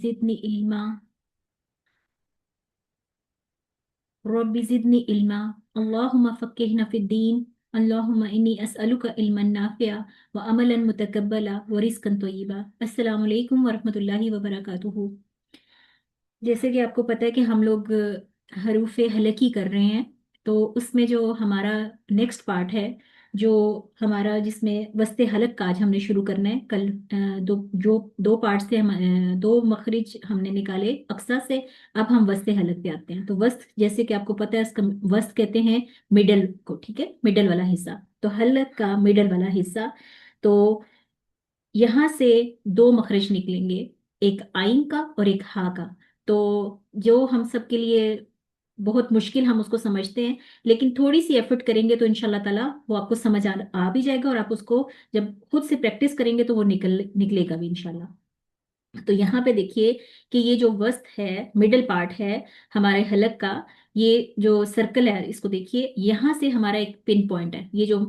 जिदनी इल्मा रब्बी जिदनी इल्मा अल्लाहुम्मा फ़क्किहना फ़िद्दीन अल्लाहुम्मा इन्नी अस्अलुका इल्मन नाफ़िआ व अमलन मुतक़ब्बला व रिज़्क़न तय्यिबा। अस्सलामु अलैकुम व रहमतुल्लाहि व बरकातुहू। जैसे कि आपको पता है कि हम लोग हरूफे हलकी कर रहे हैं, तो उसमें जो हमारा नेक्स्ट पार्ट है, जो हमारा जिसमें वस्ते हलक का आज हमने शुरू करना है। कल दो पार्ट से हम दो मखरिज हमने निकाले अक्सा से। अब हम वस्ते हलक पे आते हैं। तो वस्त, जैसे कि आपको पता है, इसका वस्त कहते हैं मिडल को, ठीक है, मिडल वाला हिस्सा। तो हलक का मिडल वाला हिस्सा। तो यहाँ से दो मखरज निकलेंगे, एक आइन का और एक हा का। तो जो हम सब के लिए बहुत मुश्किल हम उसको समझते हैं, लेकिन थोड़ी सी एफर्ट करेंगे तो इंशाल्लाह ताला वो आपको समझ आ भी जाएगा, और आप उसको जब खुद से प्रैक्टिस करेंगे तो वो निकलेगा भी इंशाल्लाह। तो यहाँ पे देखिए कि ये जो वस्त है, मिडिल पार्ट है हमारे हलक का, ये जो सर्कल है इसको देखिए, यहाँ से हमारा एक पिन पॉइंट है, ये जो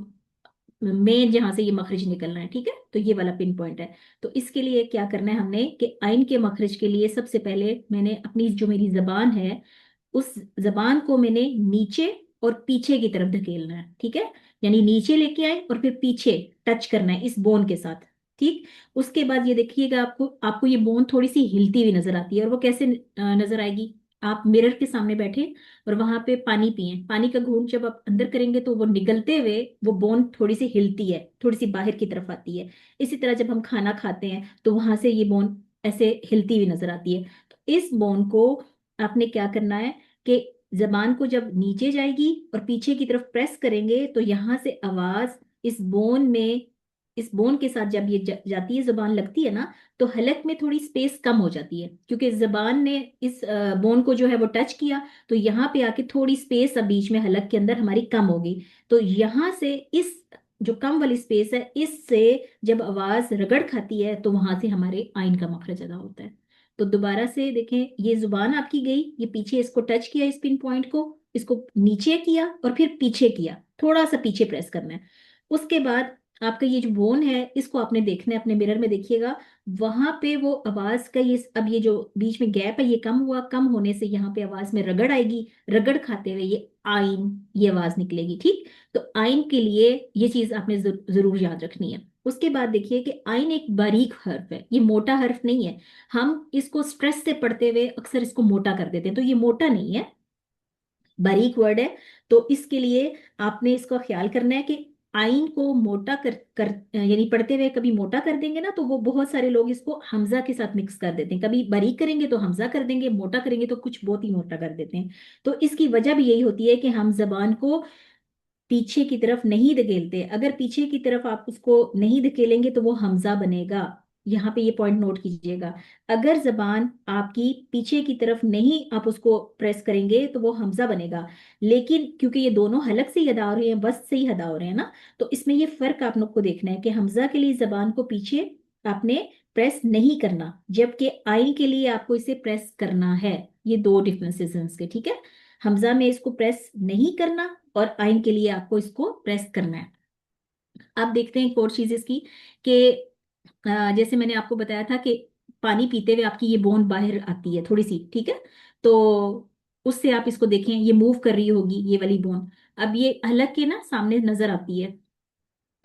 मेन जहां से ये मखरज निकलना है, ठीक है, तो ये वाला पिन पॉइंट है। तो इसके लिए क्या करना है हमने कि आइन के मखरज के लिए सबसे पहले मैंने अपनी जो मेरी जबान है, उस जबान को मैंने नीचे और पीछे की तरफ धकेलना है, ठीक है। यानी नीचे लेके आए और फिर पीछे टच करना है इस बोन के साथ, ठीक। उसके बाद ये देखिएगा, आपको आपको ये बोन थोड़ी सी हिलती हुई नजर आती है, और वो कैसे नजर आएगी। आप मिरर के सामने बैठे और वहां पे पानी पिए, पानी का घूंट जब आप अंदर करेंगे तो वो निगलते हुए वो बोन थोड़ी सी हिलती है, थोड़ी सी बाहर की तरफ आती है। इसी तरह जब हम खाना खाते हैं तो वहां से ये बोन ऐसे हिलती हुई नजर आती है। तो इस बोन को आपने क्या करना है कि जबान को जब नीचे जाएगी और पीछे की तरफ प्रेस करेंगे तो यहाँ से आवाज इस बोन में, इस बोन के साथ जब ये जाती है, जबान लगती है ना, तो हलक में थोड़ी स्पेस कम हो जाती है, क्योंकि जबान ने इस बोन को जो है वो टच किया, तो यहाँ पे आके थोड़ी स्पेस अब बीच में हलक के अंदर हमारी कम हो गई। तो यहाँ से इस जो कम वाली स्पेस है, इससे जब आवाज रगड़ खाती है तो वहां से हमारे आइन का मखरज अदा होता है। तो दोबारा से देखें, ये जुबान आपकी गई, ये पीछे इसको टच किया, इस पिन पॉइंट को, इसको नीचे किया और फिर पीछे किया, थोड़ा सा पीछे प्रेस करना है। उसके बाद आपका ये जो बोन है इसको आपने देखना है, अपने मिरर में देखिएगा, वहां पे वो आवाज का ये, अब ये जो बीच में गैप है ये कम हुआ, कम होने से यहाँ पे आवाज में रगड़ आएगी, रगड़ खाते हुए ये आइन, ये आवाज निकलेगी, ठीक। तो आइन के लिए ये चीज आपने जरूर याद रखनी है। उसके बाद देखिए कि आइन एक बारीक हर्फ है, ये मोटा हर्फ नहीं है। हम इसको स्ट्रेस से पढ़ते हुए अक्सर इसको मोटा कर देते हैं, तो ये मोटा नहीं है, बारीक वर्ड है। तो इसके लिए आपने इसका ख्याल करना है कि आइन को मोटा कर यानी पढ़ते हुए कभी मोटा कर देंगे ना, तो वो बहुत सारे लोग इसको हमजा के साथ मिक्स कर देते हैं, कभी बारीक करेंगे तो हमजा कर देंगे, मोटा करेंगे तो कुछ बहुत ही मोटा कर देते हैं। तो इसकी वजह भी यही होती है कि हम जबान को पीछे की तरफ नहीं धकेलते। अगर पीछे की तरफ आप उसको नहीं धकेलेंगे तो वो हमजा बनेगा। यहाँ पे ये पॉइंट नोट कीजिएगा, अगर जबान आपकी पीछे की तरफ नहीं आप उसको प्रेस करेंगे तो वो हमजा बनेगा। लेकिन क्योंकि ये दोनों हलक से ही अदा हो रहे हैं, बस से ही अदा हो रहे हैं ना, तो इसमें ये फर्क आप लोग को देखना है कि हमजा के लिए जबान को पीछे आपने प्रेस नहीं करना, जबकि आइन के लिए आपको इसे प्रेस करना है। ये दो डिफरेंसेस हैं इसके, ठीक है। हमजा में इसको प्रेस नहीं करना और आइन के लिए आपको इसको प्रेस करना है। अब देखते हैं एक और चीज इसकी कि जैसे मैंने आपको बताया था कि पानी पीते हुए आपकी ये बोन बाहर आती है थोड़ी सी, ठीक है। तो उससे आप इसको देखें, ये मूव कर रही होगी ये वाली बोन, अब ये हलक के ना सामने नजर आती है,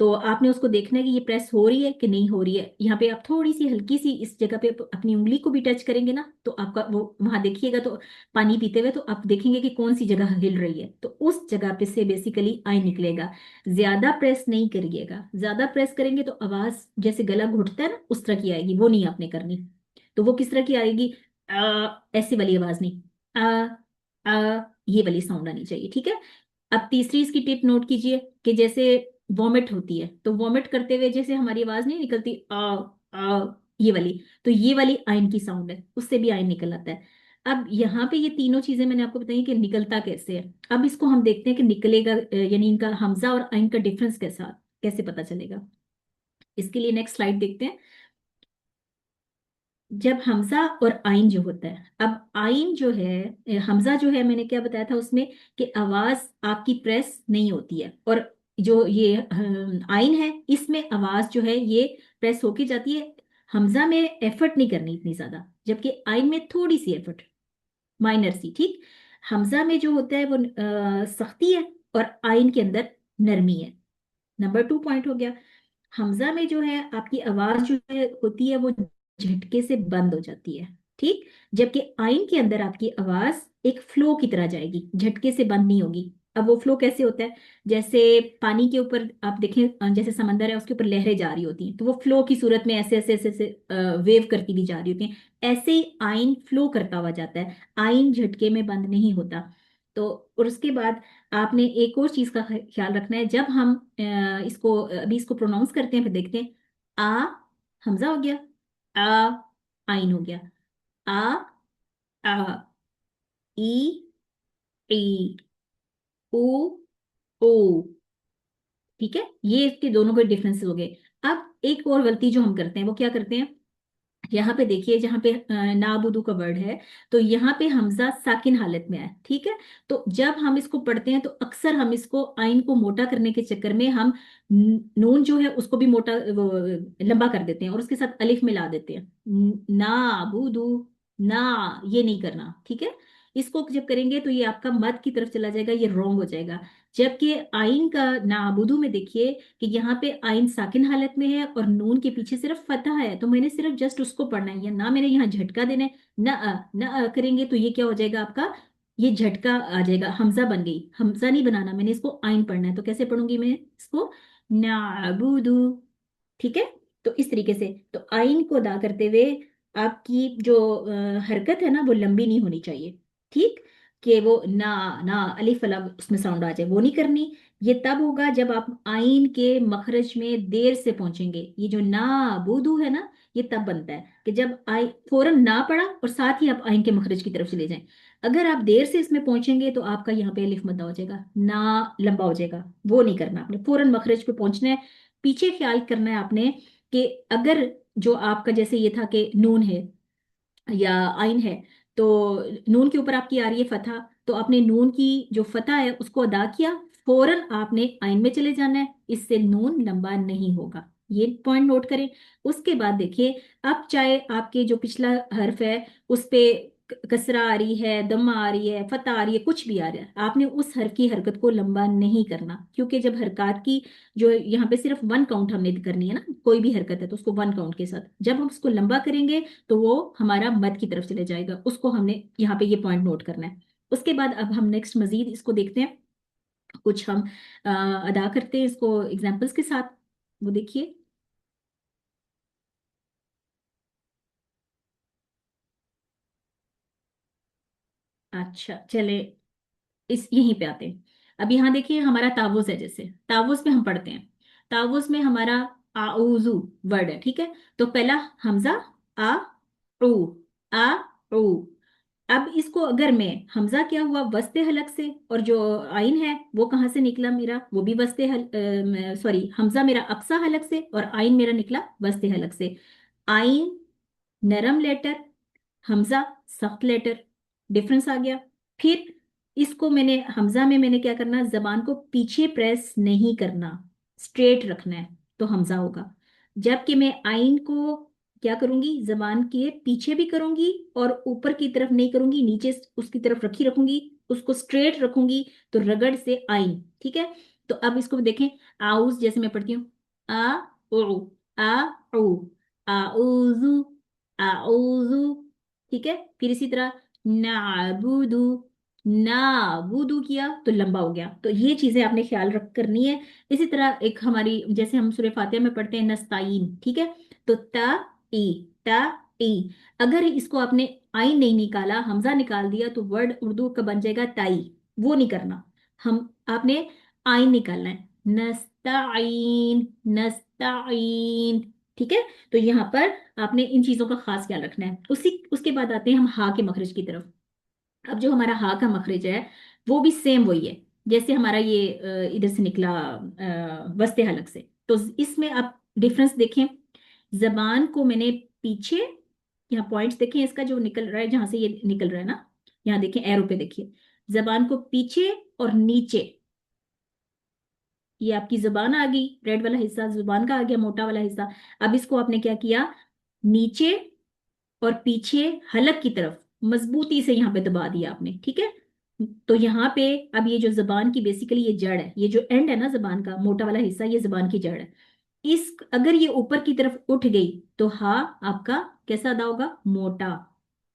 तो आपने उसको देखना है कि ये प्रेस हो रही है कि नहीं हो रही है। यहाँ पे आप थोड़ी सी हल्की सी इस जगह पे अपनी उंगली को भी टच करेंगे ना, तो आपका वो वहां देखिएगा, तो पानी पीते हुए तो आप देखेंगे कि कौन सी जगह हिल रही है, तो उस जगह पे से बेसिकली आई निकलेगा। ज्यादा प्रेस नहीं करिएगा, ज्यादा प्रेस करेंगे तो आवाज जैसे गला घुटता है ना उस तरह की आएगी, वो नहीं आपने करनी। तो वो किस तरह की आएगी, ऐसी वाली आवाज नहीं, ये वाली साउंड आनी चाहिए, ठीक है। अब तीसरी इसकी टिप नोट कीजिए कि जैसे वॉमिट होती है, तो वॉमिट करते हुए जैसे हमारी आवाज नहीं निकलती आ, ये वाली, तो ये वाली आइन की साउंड है, उससे भी आइन निकल आता है। अब यहाँ पे ये तीनों चीजें मैंने आपको बताई कि निकलता कैसे है। अब इसको हम देखते हैं कि निकलेगा यानी इनका हमजा और आइन का डिफरेंस कैसा, कैसे पता चलेगा। इसके लिए नेक्स्ट स्लाइड देखते हैं। जब हमजा और आइन जो होता है, अब आइन जो है हमजा जो है, मैंने क्या बताया था उसमें कि आवाज आपकी प्रेस नहीं होती है, और जो ये आइन है इसमें आवाज जो है ये प्रेस होके जाती है। हमजा में एफर्ट नहीं करनी इतनी ज्यादा, जबकि आइन में थोड़ी सी एफर्ट, माइनर सी, ठीक। हमजा में जो होता है वो सख्ती है, और आइन के अंदर नरमी है। नंबर 2 पॉइंट हो गया। हमजा में जो है आपकी आवाज जो है होती है वो झटके से बंद हो जाती है, ठीक। जबकि आइन के अंदर आपकी आवाज एक फ्लो की तरह जाएगी, झटके से बंद नहीं होगी। अब वो फ्लो कैसे होता है, जैसे पानी के ऊपर आप देखें, जैसे समंदर है उसके ऊपर लहरें जा रही होती हैं, तो वो फ्लो की सूरत में ऐसे ऐसे ऐसे, ऐसे वेव करती भी जा रही होती हैं। ऐसे ही आइन फ्लो करता हुआ जाता है, आइन झटके में बंद नहीं होता। तो और उसके बाद आपने एक और चीज का ख्याल रखना है, जब हम इसको अभी इसको प्रोनाउंस करते हैं फिर देखते हैं। आ हमजा हो गया, आ आइन हो गया, आ आ, ई ई, ऊ ओ, ठीक है। ये इसके दोनों के डिफरेंस हो गए। अब एक और गलती जो हम करते हैं वो क्या करते हैं, यहाँ पे देखिए जहाँ पे नाबुदू का वर्ड है, तो यहाँ पे हमजा साकिन हालत में है, ठीक है। तो जब हम इसको पढ़ते हैं तो अक्सर हम इसको आइन को मोटा करने के चक्कर में हम नून जो है उसको भी मोटा वो लंबा कर देते हैं और उसके साथ अलिफ मिला देते हैं। नाबुदू, ना ये नहीं करना, ठीक है। इसको जब करेंगे तो ये आपका मद की तरफ चला जाएगा, ये रॉन्ग हो जाएगा। जबकि आइन का नाबुदू में देखिए कि यहाँ पे आइन साकिन हालत में है और नून के पीछे सिर्फ फतह है, तो मैंने सिर्फ जस्ट उसको पढ़ना है, या ना मैंने यहाँ झटका देना है। न करेंगे तो ये क्या हो जाएगा आपका, ये झटका आ जाएगा, हमजा बन गई। हमजा नहीं बनाना, मैंने इसको आइन पढ़ना है, तो कैसे पढ़ूंगी मैं इसको, नाबुदू, ठीक है। तो इस तरीके से, तो आइन को अदा करते हुए आपकी जो हरकत है ना वो लंबी नहीं होनी चाहिए, ठीक। कि वो ना ना अलिफ लम उसमें साउंड आ जाए, वो नहीं करनी। ये तब होगा जब आप आइन के मखरज में देर से पहुंचेंगे। ये जो ना बूदू है ना, ये तब बनता है कि जब आई फौरन ना पड़ा और साथ ही आप आइन के मखरज की तरफ चले जाएं। अगर आप देर से इसमें पहुंचेंगे तो आपका यहाँ पे अलिफ मद्दा हो जाएगा, ना लंबा हो जाएगा, वो नहीं करना आपने, फौरन मखरज पे पहुंचना है। पीछे ख्याल करना है आपने कि अगर जो आपका जैसे ये था कि नून है या आइन है, तो नून के ऊपर आपकी आ रही है फतह, तो आपने नून की जो फतह है उसको अदा किया, फौरन आपने आइन में चले जाना है, इससे नून लंबा नहीं होगा। ये पॉइंट नोट करें। उसके बाद देखिए, अब चाहे आपके जो पिछला हर्फ है उस पे कसरा आ रही है, दम्मा आ रही है, फतह आ रही है, कुछ भी आ रहा है, आपने उस हर्फ की हरकत को लंबा नहीं करना, क्योंकि जब हरकत की जो यहाँ पे सिर्फ वन काउंट हमने करनी है ना, कोई भी हरकत है तो उसको वन काउंट के साथ, जब हम उसको लंबा करेंगे तो वो हमारा मद की तरफ चले जाएगा, उसको हमने यहाँ पे ये पॉइंट नोट करना है। उसके बाद अब हम नेक्स्ट मजीद इसको देखते हैं, कुछ हम अदा करते हैं इसको एग्जाम्पल्स के साथ। वो देखिए, अच्छा चले इस यहीं पे आते हैं। अब यहाँ देखिए हमारा तावुज है, जैसे तावुज में हम पढ़ते हैं, तावुज में हमारा आऊजू वर्ड है, ठीक है। तो पहला हमजा आ ऊ, आ ऊ। अब इसको अगर मैं, हमजा क्या हुआ वस्ते हलक से, और जो आइन है वो कहाँ से निकला मेरा, वो भी वस्ते हल सॉरी, हमजा मेरा अक्सा हलक से और आइन मेरा निकला वस्ते हलक से। आइन नरम लेटर, हमजा सख्त लेटर, डिफरेंस आ गया। फिर इसको मैंने हमजा में मैंने क्या करना, जबान को पीछे प्रेस नहीं करना, स्ट्रेट रखना है, तो हमजा होगा। जबकि मैं आइन को क्या करूंगी, जबान के पीछे भी करूंगी और ऊपर की तरफ नहीं करूंगी, नीचे उसकी तरफ रखी रखूंगी, उसको स्ट्रेट रखूंगी, तो रगड़ से आइन, ठीक है। तो अब इसको देखें, आउज जैसे मैं पढ़ती हूँ, आ उ, आ उ, आउजु, आउजु, ठीक है। फिर इसी तरह नाबुदु, नाबुदु किया तो लंबा हो गया, तो ये चीजें आपने ख्याल रख करनी है। इसी तरह एक हमारी, जैसे हम सूरह फातिहा में पढ़ते हैं नस्ताइन, ठीक है, तो ता ई, ता ई, अगर इसको आपने आइन नहीं निकाला, हमजा निकाल दिया, तो वर्ड उर्दू का बन जाएगा ताई, वो नहीं करना। हम आपने आइन निकालना है, नस्ताइन, नस्ताइन, ठीक है। तो यहाँ पर आपने इन चीजों का खास ख्याल रखना है। उसी उसके बाद आते हैं हम हा के मखरज की तरफ। अब जो हमारा हा का मखरज है वो भी सेम वही है जैसे हमारा ये इधर से निकला वस्ते हलक से। तो इसमें आप डिफरेंस देखें, जबान को मैंने पीछे, यहाँ पॉइंट्स देखें इसका जो निकल रहा है, जहां से ये निकल रहा है ना, यहाँ देखें एरो पे देखिए, जबान को पीछे और नीचे, ये आपकी जुबान आ गई, रेड वाला हिस्सा जुबान का आ गया, मोटा वाला हिस्सा। अब इसको आपने क्या किया, नीचे और पीछे हलक की तरफ मजबूती से यहाँ पे दबा दिया आपने, ठीक है। तो यहाँ पे अब ये जो जबान की बेसिकली ये जड़ है, ये जो एंड है ना जबान का मोटा वाला हिस्सा, ये जबान की जड़ है। इस अगर ये ऊपर की तरफ उठ गई तो हा आपका कैसा अदा होगा, मोटा,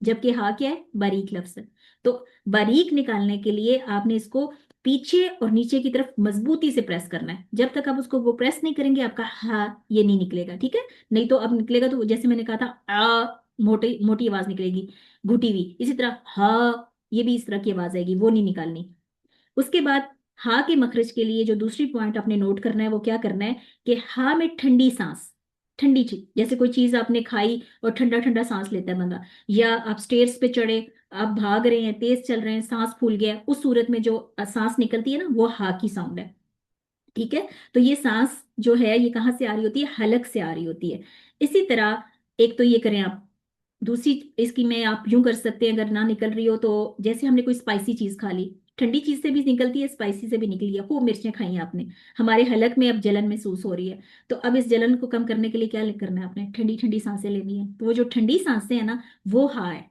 जबकि हा क्या है, बारीक लफ्ज है। तो बारीक निकालने के लिए आपने इसको पीछे और नीचे की तरफ मजबूती से प्रेस करना है। जब तक आप उसको वो प्रेस नहीं करेंगे आपका हा ये नहीं निकलेगा, ठीक है। नहीं तो अब निकलेगा तो जैसे मैंने कहा था, आ मोटी मोटी आवाज निकलेगी, घुटी हुई। इसी तरह हा, ये भी इस तरह की आवाज आएगी, वो नहीं निकालनी। उसके बाद हा के मखरज के लिए जो दूसरी पॉइंट आपने नोट करना है वो क्या करना है कि हा में ठंडी सांस, ठंडी चीज, जैसे कोई चीज आपने खाई और ठंडा ठंडा सांस लेता है बंदा, या आप स्टेयर्स पे चढ़े, आप भाग रहे हैं, तेज चल रहे हैं, सांस फूल गया, उस सूरत में जो सांस निकलती है ना, वो हा की साउंड है, ठीक है। तो ये सांस जो है ये कहाँ से आ रही होती है, हलक से आ रही होती है। इसी तरह एक तो ये करें आप, दूसरी इसकी में आप यूं कर सकते हैं, अगर ना निकल रही हो तो जैसे हमने कोई स्पाइसी चीज खा ली, ठंडी चीज से भी निकलती है, स्पाइसी से भी निकली है, खूब मिर्चें खाई हैं आपने, हमारे हलक में अब जलन महसूस हो रही है, तो अब इस जलन को कम करने के लिए क्या करना है, आपने ठंडी ठंडी सांसें लेनी है। तो वो जो ठंडी सांसें है ना, वो हा है,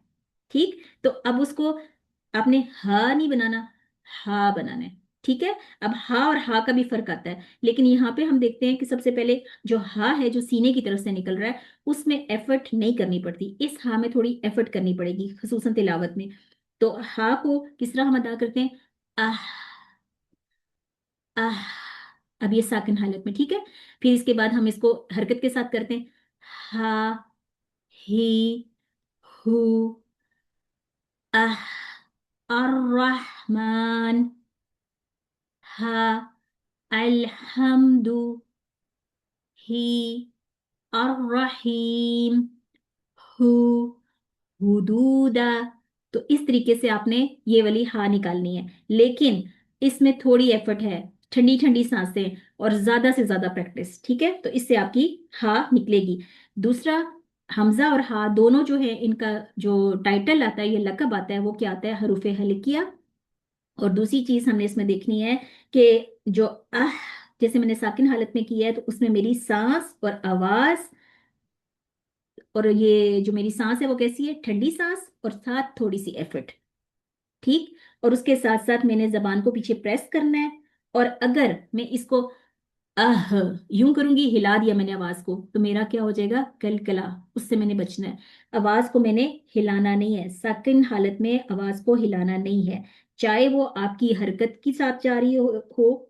ठीक। तो अब उसको आपने हा नहीं बनाना, हा बनाना है, ठीक है। अब हा और हा का भी फर्क आता है, लेकिन यहाँ पे हम देखते हैं कि सबसे पहले जो हा है जो सीने की तरफ से निकल रहा है, उसमें एफर्ट नहीं करनी पड़ती, इस हा में थोड़ी एफर्ट करनी पड़ेगी, खसूसन तिलावत में। तो हा को किस तरह हम अदा करते हैं, आह, आह, अब ये साकिन हालत में, ठीक है। फिर इसके बाद हम इसको हरकत के साथ करते हैं, हा, ही, हु, आह, अर्रहमान, हा, अलहम्दु, ही, अर्रहीम, हु, हुदूदा। तो इस तरीके से आपने ये वाली हा निकालनी है, लेकिन इसमें थोड़ी एफर्ट है, ठंडी ठंडी सांसें और ज्यादा से ज्यादा प्रैक्टिस, ठीक है। तो इससे आपकी हा निकलेगी। दूसरा, हमजा और हा दोनों जो है, इनका जो टाइटल आता है, ये लकब आता है, वो क्या आता है, हरूफे हल्किया। और दूसरी चीज हमने इसमें देखनी है कि जो आह, जैसे मैंने साकिन हालत में किया है, तो उसमें मेरी सांस और आवाज, और ये जो मेरी सांस है वो कैसी है, ठंडी सांस और साथ थोड़ी सी एफर्ट, ठीक। और उसके साथ साथ मैंने जबान को पीछे प्रेस करना है। और अगर मैं इसको आह यूं करूंगी, हिला दिया मैंने आवाज को, तो मेरा क्या हो जाएगा, कलकला, उससे मैंने बचना है। आवाज को मैंने हिलाना नहीं है, साकिन हालत में आवाज को हिलाना नहीं है, चाहे वो आपकी हरकत की साथ जारी हो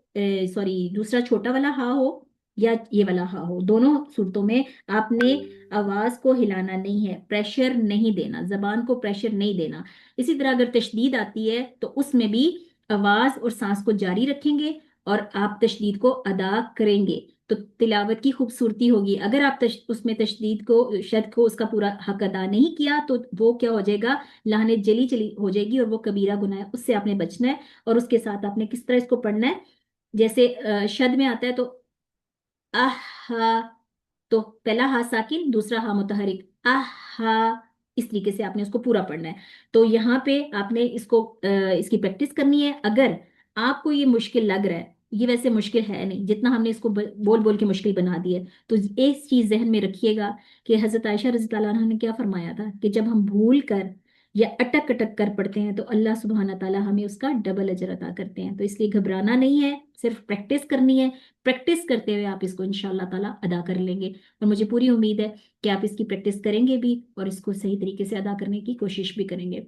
सॉरी दूसरा छोटा वाला हा हो या ये वाला हा हो, दोनों सूरतों में आपने आवाज को हिलाना नहीं है, प्रेशर नहीं देना, जबान को प्रेशर नहीं देना। इसी तरह अगर तशदीद आती है तो उसमें भी आवाज और सांस को जारी रखेंगे और आप तशदीद को अदा करेंगे, तो तिलावत की खूबसूरती होगी। अगर आप उसमें तशदीद को, शद को, उसका पूरा हक अदा नहीं किया, तो वो क्या हो जाएगा, लानत जली चली हो जाएगी, और वो कबीरा गुनाह है, उससे आपने बचना है। और उसके साथ आपने किस तरह इसको पढ़ना है, जैसे शद में आता है तो आहा, तो पहला हा साकिन, दूसरा हा मुतहरिक, आहा, इस तरीके से आपने उसको पूरा पढ़ना है। तो यहाँ पे आपने इसको इसकी प्रैक्टिस करनी है। अगर आपको ये मुश्किल लग रहा है, ये वैसे मुश्किल है नहीं, जितना हमने इसको बोल बोल के मुश्किल बना दी है, तो एक चीज जहन में रखिएगा कि हजरत आयशा रज़ी अल्लाह अन्हा ने क्या फरमाया था कि जब हम भूल कर या अटक अटक कर पढ़ते हैं तो अल्लाह सुब्हाना ताला हमें उसका डबल अजर अता करते हैं। तो इसलिए घबराना नहीं है, सिर्फ प्रैक्टिस करनी है। प्रैक्टिस करते हुए आप इसको इंशाल्लाह ताला अदा कर लेंगे, और मुझे पूरी उम्मीद है कि आप इसकी प्रैक्टिस करेंगे भी और इसको सही तरीके से अदा करने की कोशिश भी करेंगे।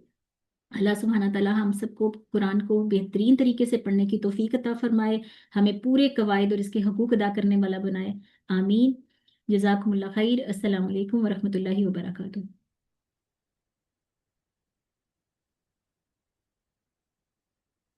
अल्लाह सुब्हाना ताला हम सबको कुरान को बेहतरीन तरीके से पढ़ने की तौफीक अता फरमाए, हमें पूरे कवायद और इसके हकूक अदा करने वाला बनाए। आमीन। जज़ाकुमुल्लाह खैर। अस्सलाम वालेकुम वरहमतुल्लाहि वबरकातुहू।